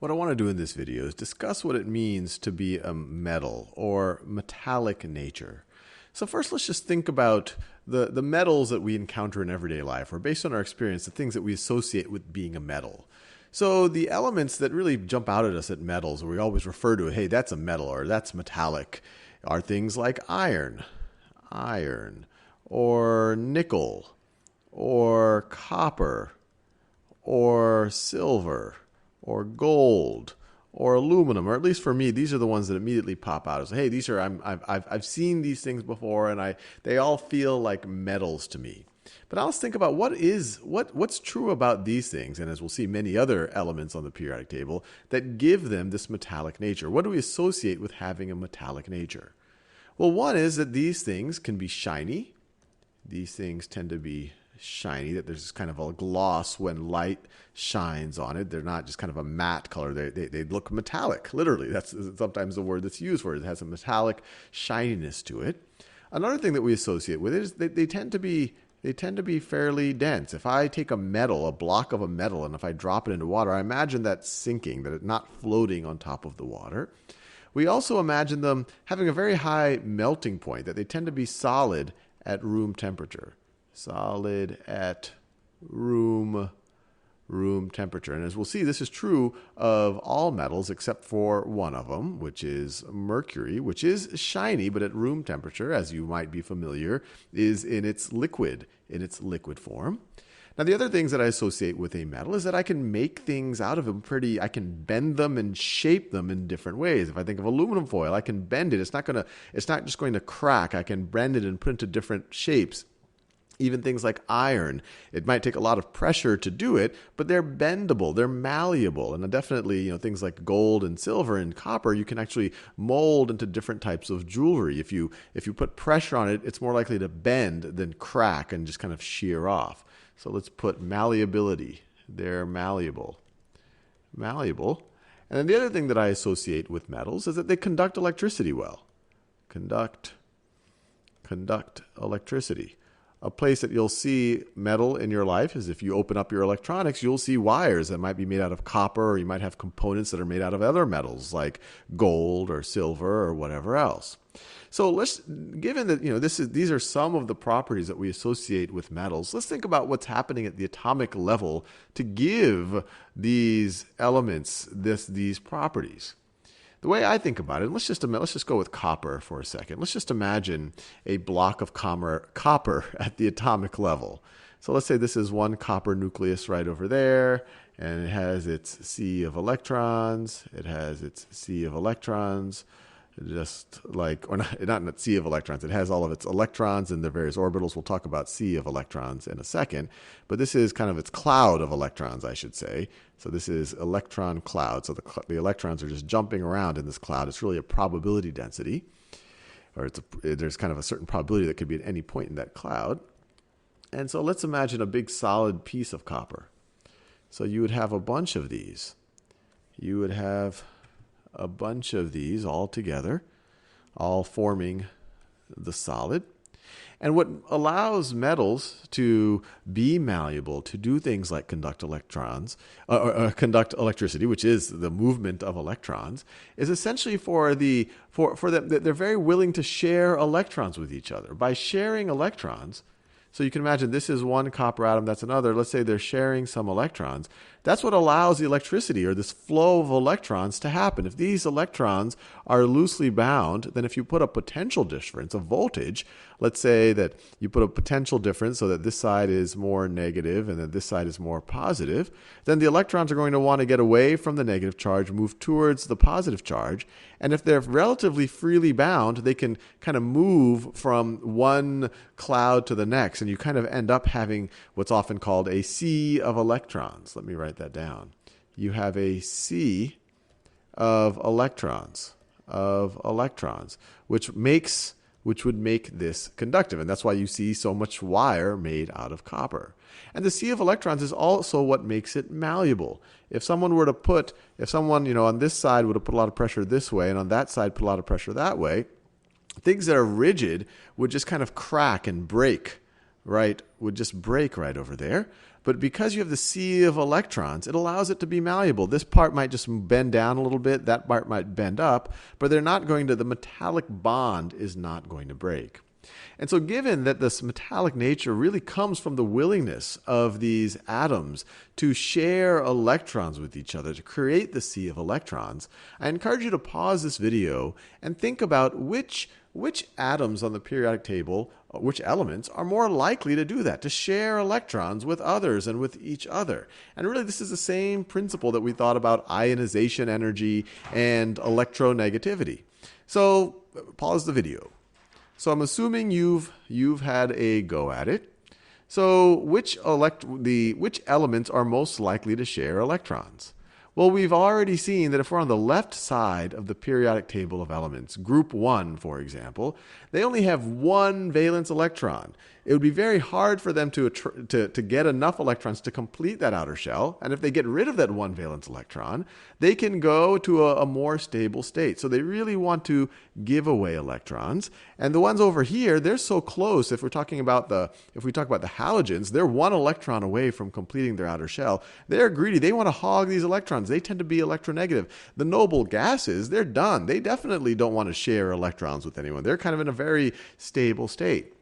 What I want to do in this video is discuss what it means to be a metal or metallic nature. So first, let's just think about the metals that we encounter in everyday life, or based on our experience, the things that we associate with being a metal. So the elements that really jump out at us at metals, or we always refer to it, hey, that's a metal or that's metallic, are things like iron, or nickel, or copper, or silver, or gold, or aluminum, or at least for me, these are the ones that immediately pop out as, hey, these are I've seen these things before, and they all feel like metals to me. But now let's think about what's true about these things, and as we'll see, many other elements on the periodic table that give them this metallic nature. What do we associate with having a metallic nature? Well, one is that these things can be shiny. These things tend to be shiny, that there's kind of a gloss when light shines on it. They're not just kind of a matte color. They look metallic, literally. That's sometimes the word that's used for it. It has a metallic shininess to it. Another thing that we associate with it is they tend to be fairly dense. If I take a block of a metal, and if I drop it into water, I imagine that sinking, that it's not floating on top of the water. We also imagine them having a very high melting point, that they tend to be solid at room temperature. Solid at room temperature. And as we'll see, this is true of all metals except for one of them, which is mercury, which is shiny, but at room temperature, as you might be familiar, is in its liquid form. Now, the other things that I associate with a metal is that I can make things out of them I can bend them and shape them in different ways. If I think of aluminum foil, I can bend it. It's not just going to crack. I can bend it and put it into different shapes. Even things like iron, it might take a lot of pressure to do it, but they're bendable, they're malleable. And definitely, things like gold and silver and copper, you can actually mold into different types of jewelry. If you put pressure on it, it's more likely to bend than crack and just kind of shear off. So let's put malleability. They're malleable. Malleable. And then the other thing that I associate with metals is that they conduct electricity well. Conduct electricity. A place that you'll see metal in your life is if you open up your electronics, you'll see wires that might be made out of copper, or you might have components that are made out of other metals like gold or silver or whatever else. So given that these are some of the properties that we associate with metals, let's think about what's happening at the atomic level to give these elements these properties. The way I think about it, let's just go with copper for a second. Let's just imagine a block of copper at the atomic level. So let's say this is one copper nucleus right over there, and it has its sea of electrons. Just like, or not sea of electrons. It has all of its electrons in the various orbitals. We'll talk about sea of electrons in a second. But this is kind of its cloud of electrons, I should say. So this is electron cloud. So the electrons are just jumping around in this cloud. It's really a probability density, or there's kind of a certain probability that could be at any point in that cloud. And so let's imagine a big solid piece of copper. So you would have a bunch of these. All together, all forming the solid. And what allows metals to be malleable, to do things like conduct electrons, conduct electricity, which is the movement of electrons, is essentially for them, they're very willing to share electrons with each other. By sharing electrons, so you can imagine this is one copper atom, that's another. Let's say they're sharing some electrons. That's what allows the electricity, or this flow of electrons, to happen. If these electrons are loosely bound, then if you put a potential difference, a voltage, let's say that you put a potential difference so that this side is more negative and that this side is more positive, then the electrons are going to want to get away from the negative charge, move towards the positive charge. And if they're relatively freely bound, they can kind of move from one cloud to the next, and you kind of end up having what's often called a sea of electrons. Let me write that down. You have a sea of electrons, which would make this conductive. And that's why you see so much wire made out of copper. And the sea of electrons is also what makes it malleable. If someone on this side would have put a lot of pressure this way, and on that side put a lot of pressure that way, things that are rigid would just kind of crack and break right, would just break right over there. But because you have the sea of electrons, it allows it to be malleable. This part might just bend down a little bit. That part might bend up. But the metallic bond is not going to break. And so given that this metallic nature really comes from the willingness of these atoms to share electrons with each other, to create the sea of electrons, I encourage you to pause this video and think about which atoms on the periodic table, which elements are more likely to do that, to share electrons with others and with each other. And really this is the same principle that we thought about ionization energy and electronegativity. So pause the video. So I'm assuming you've had a go at it. So which elements are most likely to share electrons? Well, we've already seen that if we're on the left side of the periodic table of elements, group 1, for example, they only have one valence electron. It would be very hard for them to get enough electrons to complete that outer shell. And if they get rid of that one valence electron, they can go to a more stable state. So they really want to give away electrons. And the ones over here, they're so close. If we talk about the halogens, they're one electron away from completing their outer shell. They're greedy. They want to hog these electrons. They tend to be electronegative. The noble gases, they're done. They definitely don't want to share electrons with anyone. They're kind of in a very stable state.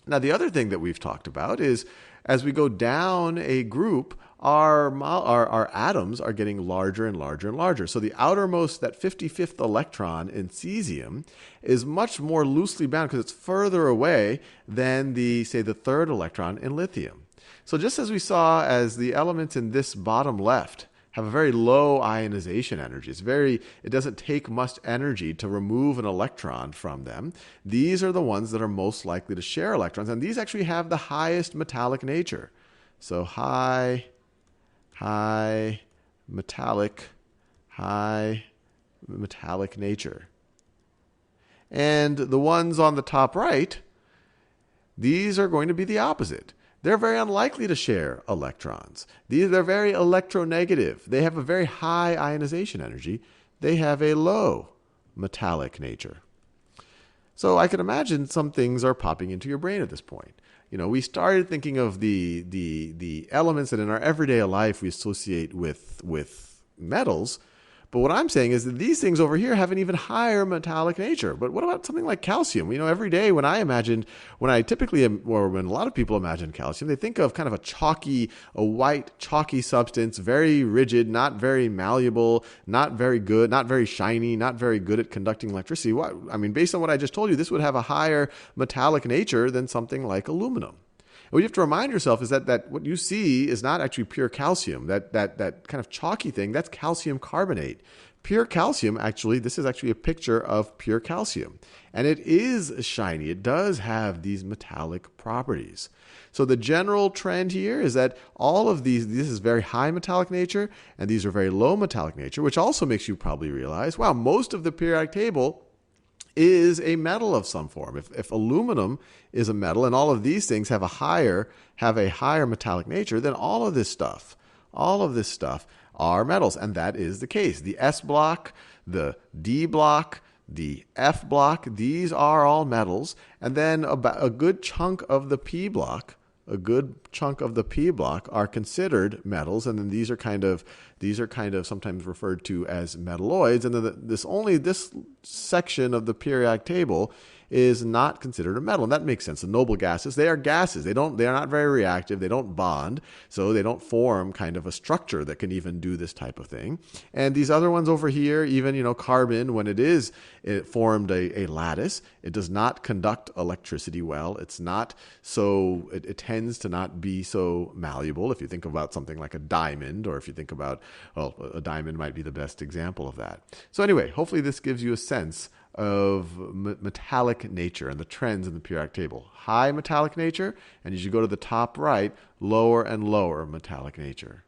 Now, the other thing that we've talked about is as we go down a group, our atoms are getting larger and larger and larger. So the outermost, that 55th electron in cesium, is much more loosely bound because it's further away than the third electron in lithium. So just as we saw as the elements in this bottom left have a very low ionization energy. It doesn't take much energy to remove an electron from them. These are the ones that are most likely to share electrons, and these actually have the highest metallic nature. So high metallic nature. And the ones on the top right, these are going to be the opposite. They're very unlikely to share electrons. They're very electronegative. They have a very high ionization energy. They have a low metallic nature. So I can imagine some things are popping into your brain at this point. We started thinking of the elements that in our everyday life we associate with metals. But what I'm saying is that these things over here have an even higher metallic nature. But what about something like calcium? Every day when a lot of people imagine calcium, they think of kind of a white chalky substance, very rigid, not very malleable, not very good, not very shiny, not very good at conducting electricity. Based on what I just told you, this would have a higher metallic nature than something like aluminum. What you have to remind yourself is that what you see is not actually pure calcium. That kind of chalky thing, that's calcium carbonate. Pure calcium, this is actually a picture of pure calcium. And it is shiny. It does have these metallic properties. So the general trend here is that all of this is very high metallic nature, and these are very low metallic nature, which also makes you probably realize, wow, most of the periodic table is a metal of some form. If aluminum is a metal and all of these things have a higher metallic nature, then all of this stuff are metals. And that is the case. The S block, the D block, the F block, these are all metals. And then a good chunk of the P block are considered metals, and then these are kind of sometimes referred to as metalloids. And then this section of the periodic table is not considered a metal, and that makes sense. The noble gases, they are gases. They are not very reactive. They don't bond, so they don't form kind of a structure that can even do this type of thing. And these other ones over here, even carbon, when it formed a lattice, it does not conduct electricity well. It's not so. It tends to not be so malleable. If you think about something like a diamond, or if you think about, a diamond might be the best example of that. So anyway, hopefully this gives you a sense of metallic nature and the trends in the periodic table. High metallic nature, and as you go to the top right, lower and lower metallic nature.